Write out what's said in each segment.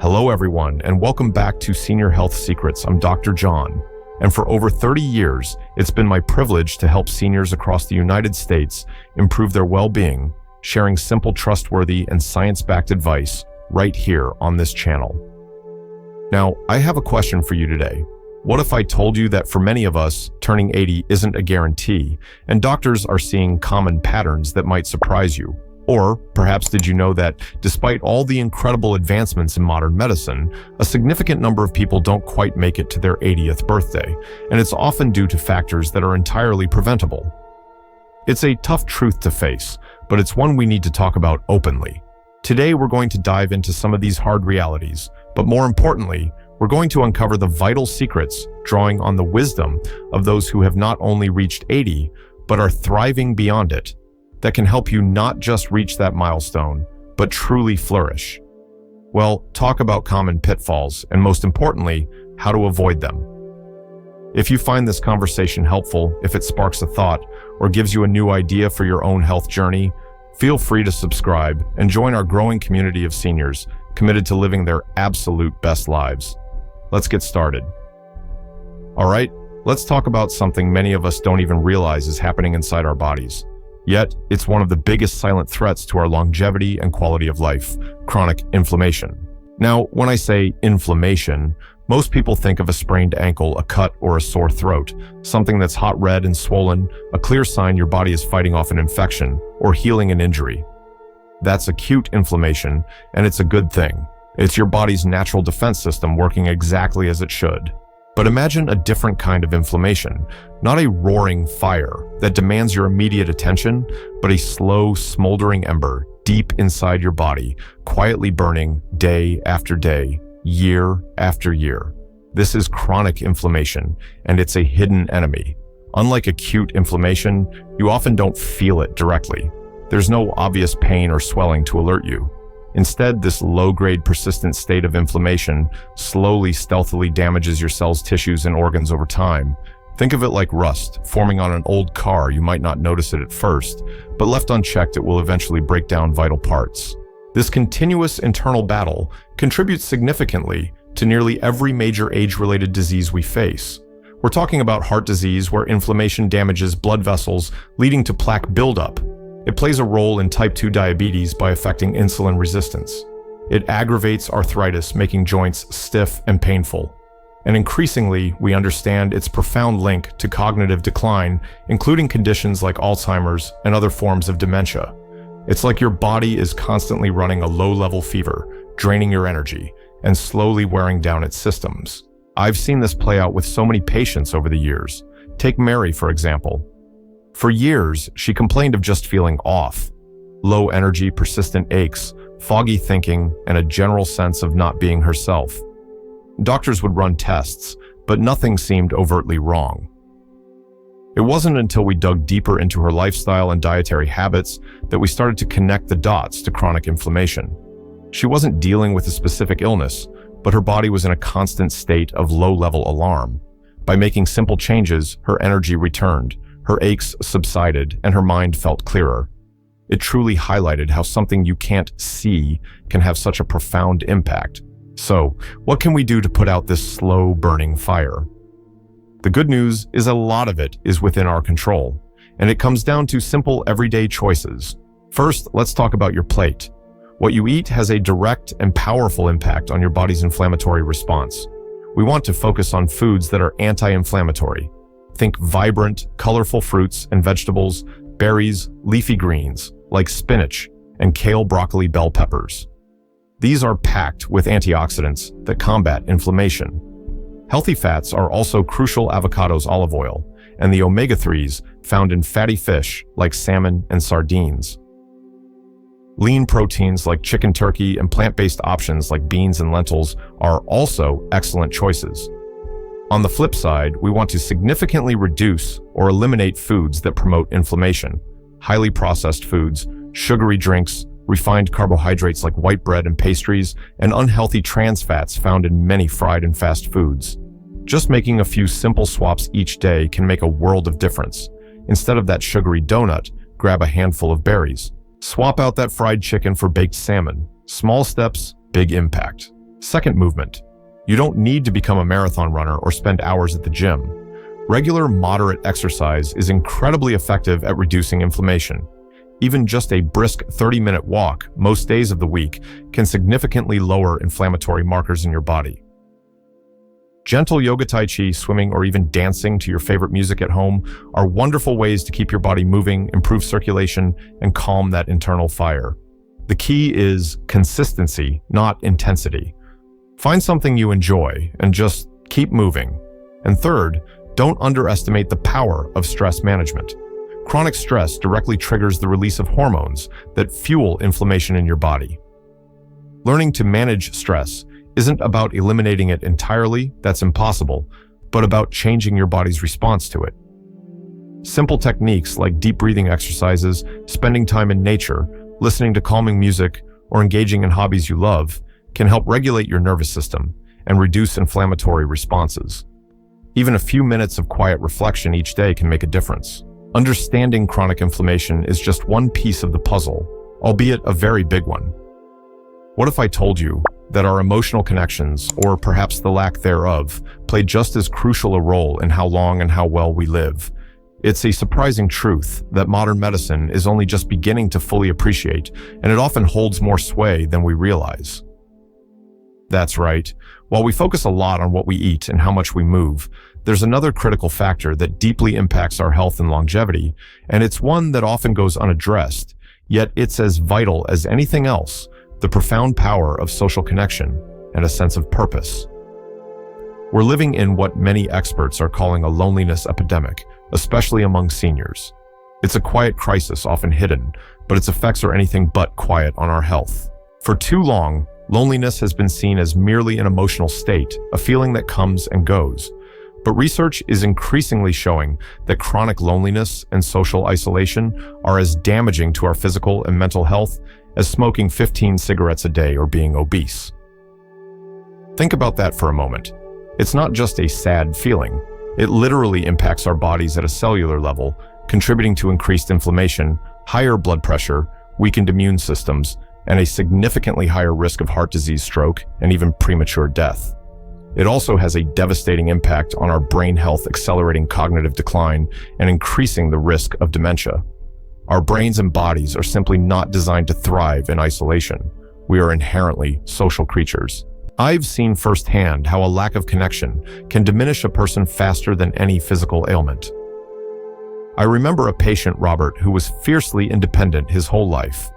Hello everyone, and welcome back to Senior Health Secrets. I'm Dr. John, and for over 30 years, it's been my privilege to help seniors across the United States improve their well-being, sharing simple, trustworthy, and science-backed advice right here on this channel. Now, I have a question for you today. What if I told you that for many of us, turning 80 isn't a guarantee, and doctors are seeing common patterns that might surprise you? Or perhaps did you know that despite all the incredible advancements in modern medicine, a significant number of people don't quite make it to their 80th birthday, and it's often due to factors that are entirely preventable. It's a tough truth to face, but it's one we need to talk about openly. Today, we're going to dive into some of these hard realities, but more importantly, we're going to uncover the vital secrets, drawing on the wisdom of those who have not only reached 80, but are thriving beyond it, that can help you not just reach that milestone, but truly flourish. Well, talk about common pitfalls, and most importantly, how to avoid them. If you find this conversation helpful, if it sparks a thought, or gives you a new idea for your own health journey, feel free to subscribe and join our growing community of seniors committed to living their absolute best lives. Let's get started. All right, let's talk about something many of us don't even realize is happening inside our bodies. Yet, it's one of the biggest silent threats to our longevity and quality of life: chronic inflammation. Now, when I say inflammation, most people think of a sprained ankle, a cut, or a sore throat, something that's hot red and swollen, a clear sign your body is fighting off an infection or healing an injury. That's acute inflammation, and it's a good thing. It's your body's natural defense system working exactly as it should. But imagine a different kind of inflammation, not a roaring fire that demands your immediate attention, but a slow, smoldering ember deep inside your body, quietly burning day after day, year after year. This is chronic inflammation, and it's a hidden enemy. Unlike acute inflammation, you often don't feel it directly. There's no obvious pain or swelling to alert you. Instead, this low-grade persistent state of inflammation slowly, stealthily damages your cells, tissues, and organs over time. Think of it like rust forming on an old car. You might not notice it at first, but left unchecked, it will eventually break down vital parts. This continuous internal battle contributes significantly to nearly every major age-related disease we face. We're talking about heart disease, where inflammation damages blood vessels, leading to plaque buildup. It plays a role in type 2 diabetes by affecting insulin resistance. It aggravates arthritis, making joints stiff and painful. And increasingly, we understand its profound link to cognitive decline, including conditions like Alzheimer's and other forms of dementia. It's like your body is constantly running a low-level fever, draining your energy, and slowly wearing down its systems. I've seen this play out with so many patients over the years. Take Mary, for example. For years, she complained of just feeling off. Low energy, persistent aches, foggy thinking, and a general sense of not being herself. Doctors would run tests, but nothing seemed overtly wrong. It wasn't until we dug deeper into her lifestyle and dietary habits that we started to connect the dots to chronic inflammation. She wasn't dealing with a specific illness, but her body was in a constant state of low-level alarm. By making simple changes, her energy returned. Her aches subsided, and her mind felt clearer. It truly highlighted how something you can't see can have such a profound impact. So, what can we do to put out this slow-burning fire? The good news is a lot of it is within our control, and it comes down to simple, everyday choices. First, let's talk about your plate. What you eat has a direct and powerful impact on your body's inflammatory response. We want to focus on foods that are anti-inflammatory. Think vibrant, colorful fruits and vegetables, berries, leafy greens, like spinach and kale, broccoli, bell peppers. These are packed with antioxidants that combat inflammation. Healthy fats are also crucial: avocados, olive oil, and the omega-3s found in fatty fish like salmon and sardines. Lean proteins like chicken, turkey, and plant-based options like beans and lentils are also excellent choices. On the flip side, we want to significantly reduce or eliminate foods that promote inflammation: highly processed foods, sugary drinks, refined carbohydrates like white bread and pastries, and unhealthy trans fats found in many fried and fast foods. Just making a few simple swaps each day can make a world of difference. Instead of that sugary donut, grab a handful of berries. Swap out that fried chicken for baked salmon. Small steps, big impact. Second, movement. You don't need to become a marathon runner or spend hours at the gym. Regular, moderate exercise is incredibly effective at reducing inflammation. Even just a brisk 30-minute walk most days of the week can significantly lower inflammatory markers in your body. Gentle yoga, tai chi, swimming, or even dancing to your favorite music at home are wonderful ways to keep your body moving, improve circulation, and calm that internal fire. The key is consistency, not intensity. Find something you enjoy and just keep moving. And third, don't underestimate the power of stress management. Chronic stress directly triggers the release of hormones that fuel inflammation in your body. Learning to manage stress isn't about eliminating it entirely, that's impossible, but about changing your body's response to it. Simple techniques like deep breathing exercises, spending time in nature, listening to calming music, or engaging in hobbies you love can help regulate your nervous system and reduce inflammatory responses. Even a few minutes of quiet reflection each day can make a difference. Understanding chronic inflammation is just one piece of the puzzle, albeit a very big one. What if I told you that our emotional connections, or perhaps the lack thereof, play just as crucial a role in how long and how well we live? It's a surprising truth that modern medicine is only just beginning to fully appreciate, and it often holds more sway than we realize. That's right. While we focus a lot on what we eat and how much we move, there's another critical factor that deeply impacts our health and longevity, and it's one that often goes unaddressed, yet it's as vital as anything else: the profound power of social connection and a sense of purpose. We're living in what many experts are calling a loneliness epidemic, especially among seniors. It's a quiet crisis, often hidden, but its effects are anything but quiet on our health. For too long, loneliness has been seen as merely an emotional state, a feeling that comes and goes. But research is increasingly showing that chronic loneliness and social isolation are as damaging to our physical and mental health as smoking 15 cigarettes a day or being obese. Think about that for a moment. It's not just a sad feeling. It literally impacts our bodies at a cellular level, contributing to increased inflammation, higher blood pressure, weakened immune systems, and a significantly higher risk of heart disease, stroke, and even premature death. It also has a devastating impact on our brain health, accelerating cognitive decline and increasing the risk of dementia. Our brains and bodies are simply not designed to thrive in isolation. We are inherently social creatures. I've seen firsthand how a lack of connection can diminish a person faster than any physical ailment. I remember a patient, Robert, who was fiercely independent his whole life.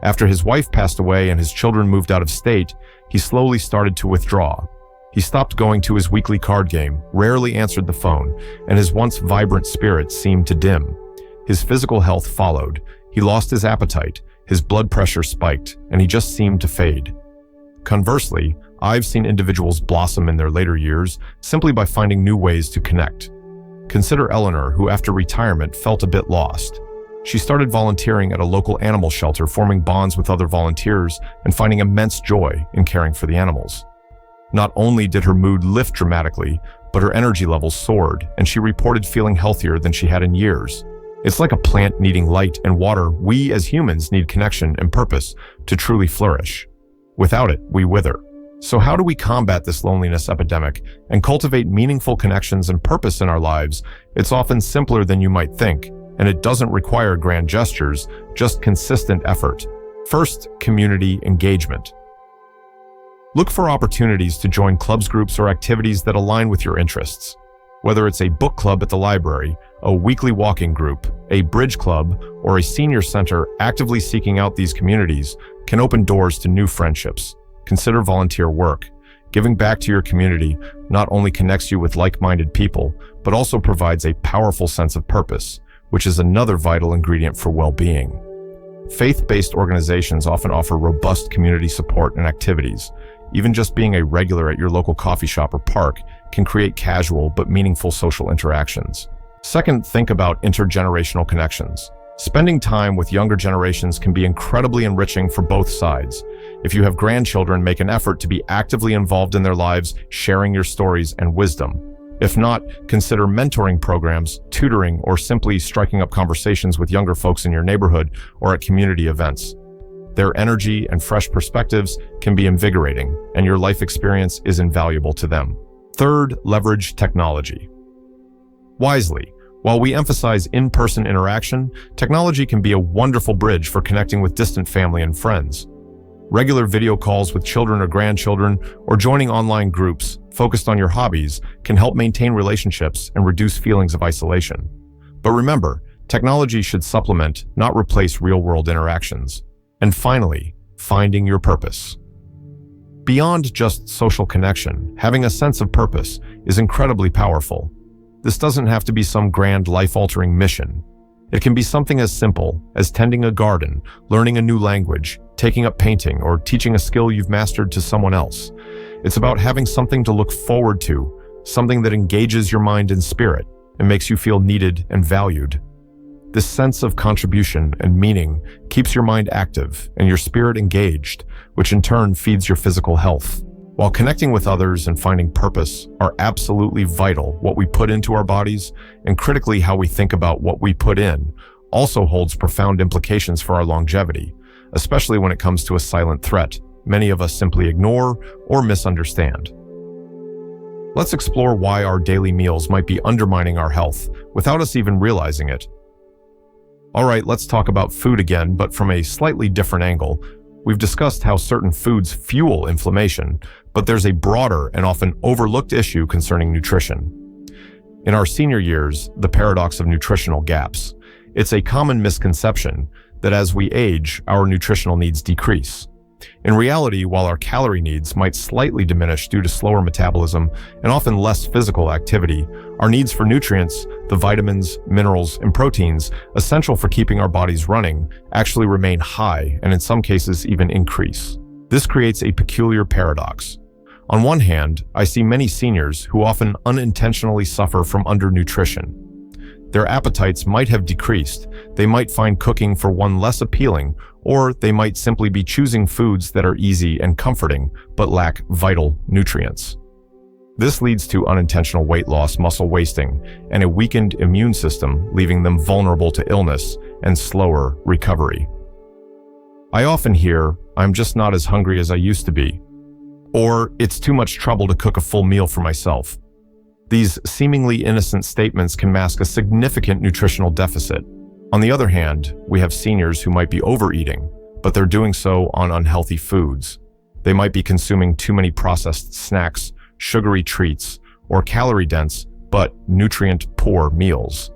After his wife passed away and his children moved out of state, he slowly started to withdraw. He stopped going to his weekly card game, rarely answered the phone, and his once vibrant spirit seemed to dim. His physical health followed. He lost his appetite, his blood pressure spiked, and he just seemed to fade. Conversely, I've seen individuals blossom in their later years simply by finding new ways to connect. Consider Eleanor, who after retirement felt a bit lost. She started volunteering at a local animal shelter, forming bonds with other volunteers and finding immense joy in caring for the animals. Not only did her mood lift dramatically, but her energy levels soared, and she reported feeling healthier than she had in years. It's like a plant needing light and water. We as humans need connection and purpose to truly flourish. Without it, we wither. So how do we combat this loneliness epidemic and cultivate meaningful connections and purpose in our lives? It's often simpler than you might think, and it doesn't require grand gestures, just consistent effort. First, community engagement. Look for opportunities to join clubs, groups, or activities that align with your interests. Whether it's a book club at the library, a weekly walking group, a bridge club, or a senior center, actively seeking out these communities can open doors to new friendships. Consider volunteer work. Giving back to your community not only connects you with like-minded people, but also provides a powerful sense of purpose, which is another vital ingredient for well-being. Faith-based organizations often offer robust community support and activities. Even just being a regular at your local coffee shop or park can create casual but meaningful social interactions. Second, think about intergenerational connections. Spending time with younger generations can be incredibly enriching for both sides. If you have grandchildren, make an effort to be actively involved in their lives, sharing your stories and wisdom. If not, consider mentoring programs, tutoring, or simply striking up conversations with younger folks in your neighborhood or at community events. Their energy and fresh perspectives can be invigorating, and your life experience is invaluable to them. Third, leverage technology wisely. While we emphasize in-person interaction, technology can be a wonderful bridge for connecting with distant family and friends. Regular video calls with children or grandchildren, or joining online groups focused on your hobbies can help maintain relationships and reduce feelings of isolation. But remember, technology should supplement, not replace real-world interactions. And finally, finding your purpose. Beyond just social connection, having a sense of purpose is incredibly powerful. This doesn't have to be some grand life-altering mission. It can be something as simple as tending a garden, learning a new language, taking up painting, or teaching a skill you've mastered to someone else. It's about having something to look forward to, something that engages your mind and spirit and makes you feel needed and valued. This sense of contribution and meaning keeps your mind active and your spirit engaged, which in turn feeds your physical health. While connecting with others and finding purpose are absolutely vital, what we put into our bodies, and critically how we think about what we put in, also holds profound implications for our longevity, especially when it comes to a silent threat many of us simply ignore or misunderstand. Let's explore why our daily meals might be undermining our health without us even realizing it. All right, let's talk about food again, but from a slightly different angle. We've discussed how certain foods fuel inflammation, but there's a broader and often overlooked issue concerning nutrition. In our senior years, the paradox of nutritional gaps. It's a common misconception that as we age, our nutritional needs decrease. In reality, while our calorie needs might slightly diminish due to slower metabolism and often less physical activity, our needs for nutrients, the vitamins, minerals, and proteins essential for keeping our bodies running, actually remain high and in some cases even increase. This creates a peculiar paradox. On one hand, I see many seniors who often unintentionally suffer from undernutrition. Their appetites might have decreased, they might find cooking for one less appealing, or they might simply be choosing foods that are easy and comforting, but lack vital nutrients. This leads to unintentional weight loss, muscle wasting, and a weakened immune system, leaving them vulnerable to illness and slower recovery. I often hear, "I'm just not as hungry as I used to be," or "It's too much trouble to cook a full meal for myself." These seemingly innocent statements can mask a significant nutritional deficit. On the other hand, we have seniors who might be overeating, but they're doing so on unhealthy foods. They might be consuming too many processed snacks, sugary treats, or calorie-dense but nutrient-poor meals.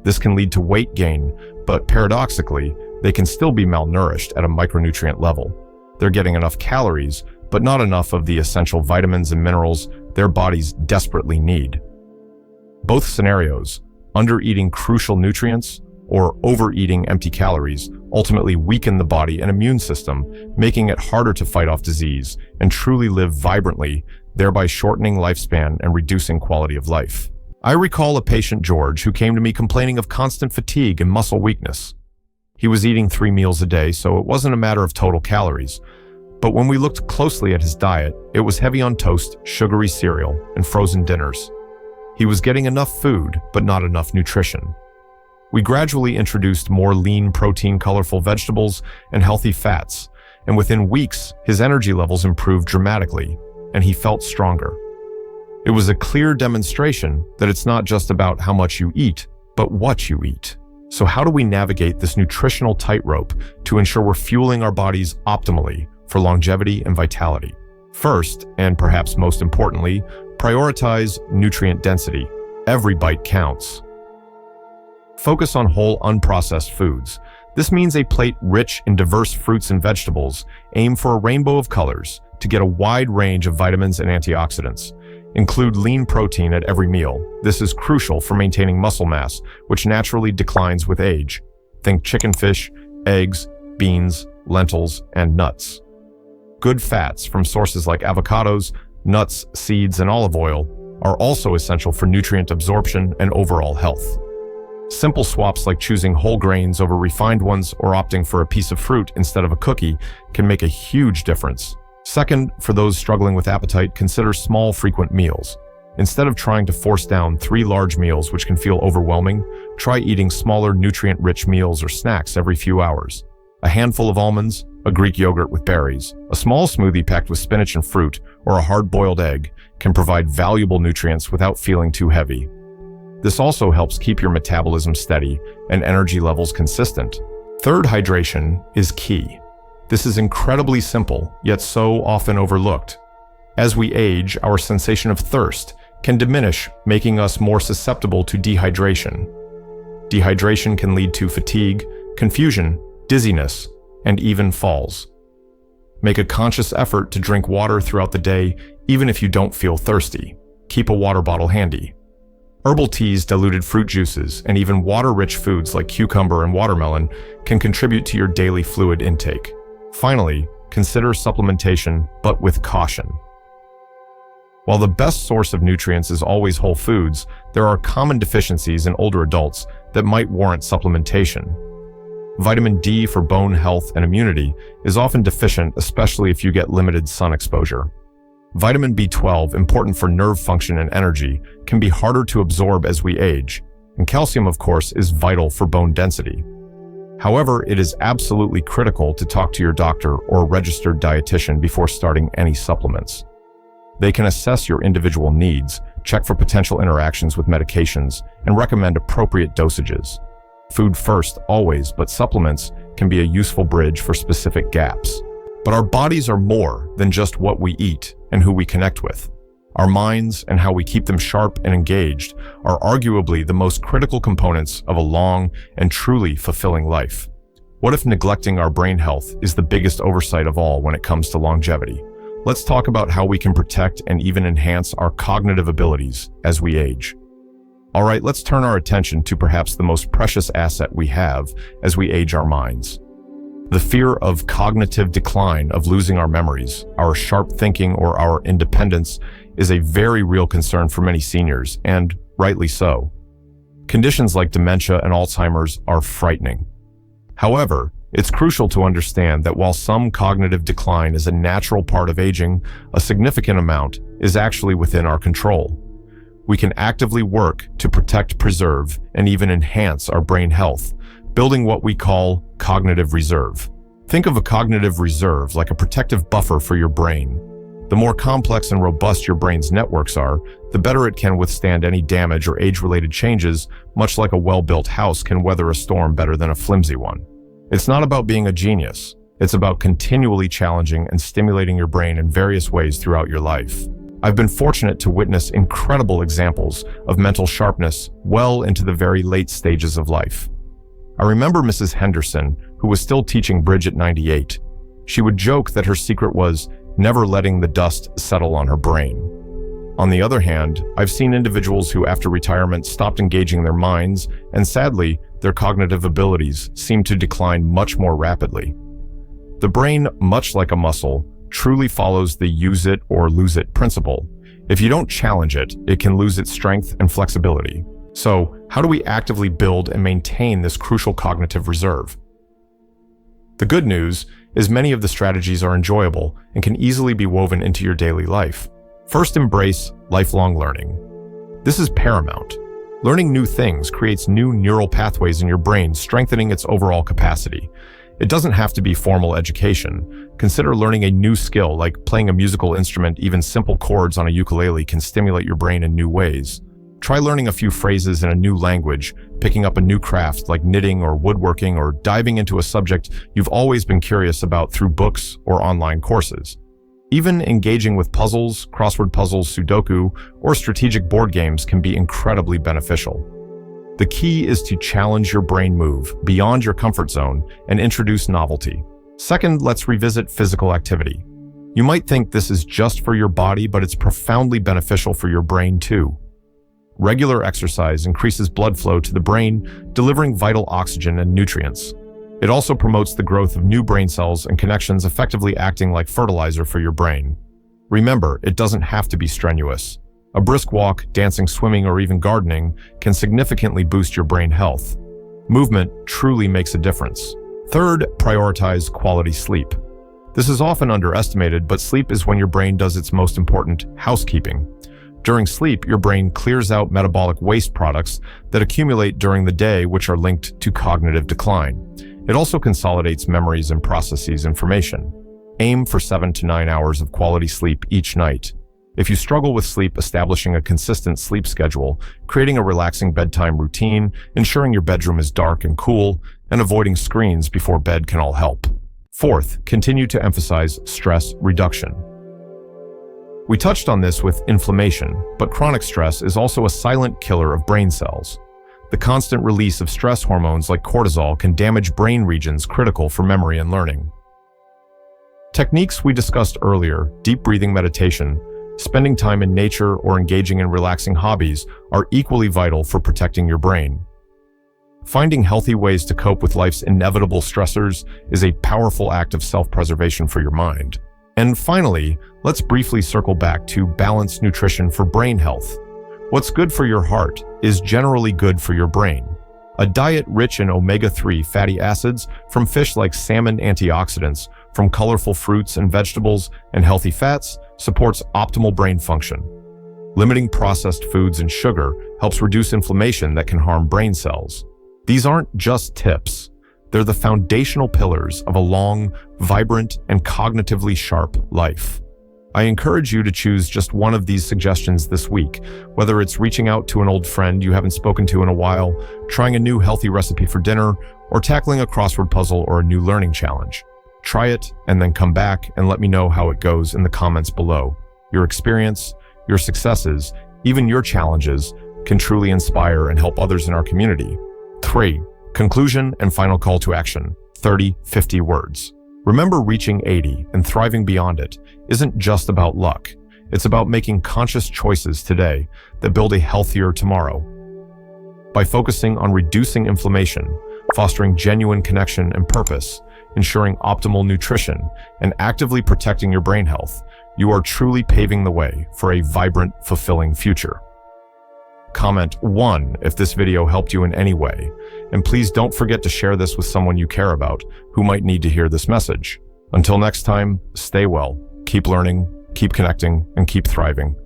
This can lead to weight gain, but paradoxically, they can still be malnourished at a micronutrient level. They're getting enough calories, but not enough of the essential vitamins and minerals their bodies desperately need. Both scenarios, under-eating crucial nutrients or overeating empty calories, ultimately weaken the body and immune system, making it harder to fight off disease and truly live vibrantly, thereby shortening lifespan and reducing quality of life. I recall a patient, George, who came to me complaining of constant fatigue and muscle weakness. He was eating 3 meals a day, so it wasn't a matter of total calories. But when we looked closely at his diet, it was heavy on toast, sugary cereal, and frozen dinners. He was getting enough food, but not enough nutrition. We gradually introduced more lean protein, colorful vegetables, and healthy fats, and within weeks, his energy levels improved dramatically, and he felt stronger. It was a clear demonstration that it's not just about how much you eat, but what you eat. So how do we navigate this nutritional tightrope to ensure we're fueling our bodies optimally for longevity and vitality? First, and perhaps most importantly, prioritize nutrient density. Every bite counts. Focus on whole, unprocessed foods. This means a plate rich in diverse fruits and vegetables. Aim for a rainbow of colors to get a wide range of vitamins and antioxidants. Include lean protein at every meal. This is crucial for maintaining muscle mass, which naturally declines with age. Think chicken, fish, eggs, beans, lentils, and nuts. Good fats from sources like avocados, nuts, seeds, and olive oil are also essential for nutrient absorption and overall health. Simple swaps like choosing whole grains over refined ones or opting for a piece of fruit instead of a cookie can make a huge difference. Second, for those struggling with appetite, consider small, frequent meals. Instead of trying to force down 3 large meals, which can feel overwhelming, try eating smaller, nutrient-rich meals or snacks every few hours. A handful of almonds, a Greek yogurt with berries, a small smoothie packed with spinach and fruit, or a hard-boiled egg can provide valuable nutrients without feeling too heavy. This also helps keep your metabolism steady and energy levels consistent. Third, hydration is key. This is incredibly simple, yet so often overlooked. As we age, our sensation of thirst can diminish, making us more susceptible to dehydration. Dehydration can lead to fatigue, confusion, dizziness, and even falls. Make a conscious effort to drink water throughout the day, even if you don't feel thirsty. Keep a water bottle handy. Herbal teas, diluted fruit juices, and even water-rich foods like cucumber and watermelon can contribute to your daily fluid intake. Finally, consider supplementation, but with caution. While the best source of nutrients is always whole foods, there are common deficiencies in older adults that might warrant supplementation. Vitamin D for bone health and immunity is often deficient, especially if you get limited sun exposure. Vitamin B12, important for nerve function and energy, can be harder to absorb as we age, and calcium, of course, is vital for bone density. However, it is absolutely critical to talk to your doctor or registered dietitian before starting any supplements. They can assess your individual needs, check for potential interactions with medications, and recommend appropriate dosages. Food first, always, but supplements can be a useful bridge for specific gaps. But our bodies are more than just what we eat and who we connect with. Our minds and how we keep them sharp and engaged are arguably the most critical components of a long and truly fulfilling life. What if neglecting our brain health is the biggest oversight of all when it comes to longevity? Let's talk about how we can protect and even enhance our cognitive abilities as we age. All right, let's turn our attention to perhaps the most precious asset we have as we age, our minds. The fear of cognitive decline, of losing our memories, our sharp thinking, or our independence is a very real concern for many seniors, and rightly so. Conditions like dementia and Alzheimer's are frightening. However, it's crucial to understand that while some cognitive decline is a natural part of aging, a significant amount is actually within our control. We can actively work to protect, preserve, and even enhance our brain health, building what we call cognitive reserve. Think of a cognitive reserve like a protective buffer for your brain. The more complex and robust your brain's networks are, the better it can withstand any damage or age-related changes, much like a well-built house can weather a storm better than a flimsy one. It's not about being a genius. It's about continually challenging and stimulating your brain in various ways throughout your life. I've been fortunate to witness incredible examples of mental sharpness well into the very late stages of life. I remember Mrs. Henderson, who was still teaching bridge at 98. She would joke that her secret was never letting the dust settle on her brain. On the other hand, I've seen individuals who after retirement stopped engaging their minds, and sadly, their cognitive abilities seemed to decline much more rapidly. The brain, much like a muscle, truly follows the use it or lose it principle. If you don't challenge it, it can lose its strength and flexibility. So, how do we actively build and maintain this crucial cognitive reserve? The good news is many of the strategies are enjoyable and can easily be woven into your daily life. First, embrace lifelong learning. This is paramount. Learning new things creates new neural pathways in your brain, strengthening its overall capacity. It doesn't have to be formal education. Consider learning a new skill like playing a musical instrument. Even simple chords on a ukulele can stimulate your brain in new ways. Try learning a few phrases in a new language, picking up a new craft like knitting or woodworking, or diving into a subject you've always been curious about through books or online courses. Even engaging with puzzles, crossword puzzles, Sudoku, or strategic board games can be incredibly beneficial. The key is to challenge your brain, move beyond your comfort zone, and introduce novelty. Second, let's revisit physical activity. You might think this is just for your body, but it's profoundly beneficial for your brain too. Regular exercise increases blood flow to the brain, delivering vital oxygen and nutrients. It also promotes the growth of new brain cells and connections, effectively acting like fertilizer for your brain. Remember, it doesn't have to be strenuous. A brisk walk, dancing, swimming, or even gardening can significantly boost your brain health. Movement truly makes a difference. Third, prioritize quality sleep. This is often underestimated, but sleep is when your brain does its most important housekeeping. During sleep, your brain clears out metabolic waste products that accumulate during the day, which are linked to cognitive decline. It also consolidates memories and processes information. Aim for 7 to 9 hours of quality sleep each night. If you struggle with sleep, establishing a consistent sleep schedule, creating a relaxing bedtime routine, ensuring your bedroom is dark and cool, and avoiding screens before bed can all help. Fourth, continue to emphasize stress reduction. We touched on this with inflammation, but chronic stress is also a silent killer of brain cells. The constant release of stress hormones like cortisol can damage brain regions critical for memory and learning. Techniques we discussed earlier, deep breathing meditation, spending time in nature, or engaging in relaxing hobbies are equally vital for protecting your brain. Finding healthy ways to cope with life's inevitable stressors is a powerful act of self-preservation for your mind. And finally, let's briefly circle back to balanced nutrition for brain health. What's good for your heart is generally good for your brain. A diet rich in omega-3 fatty acids from fish like salmon, antioxidants from colorful fruits and vegetables, and healthy fats supports optimal brain function. Limiting processed foods and sugar helps reduce inflammation that can harm brain cells. These aren't just tips. They're the foundational pillars of a long, vibrant, and cognitively sharp life. I encourage you to choose just one of these suggestions this week, whether it's reaching out to an old friend you haven't spoken to in a while, trying a new healthy recipe for dinner, or tackling a crossword puzzle or a new learning challenge. Try it and then come back and let me know how it goes in the comments below. Your experience, your successes, even your challenges can truly inspire and help others in our community. 3. Conclusion and final call to action. 30-50 words. Remember, reaching 80 and thriving beyond it isn't just about luck. It's about making conscious choices today that build a healthier tomorrow. By focusing on reducing inflammation, fostering genuine connection and purpose, ensuring optimal nutrition, and actively protecting your brain health, you are truly paving the way for a vibrant, fulfilling future. Comment 1 if this video helped you in any way, and please don't forget to share this with someone you care about who might need to hear this message. Until next time, stay well, keep learning, keep connecting, and keep thriving.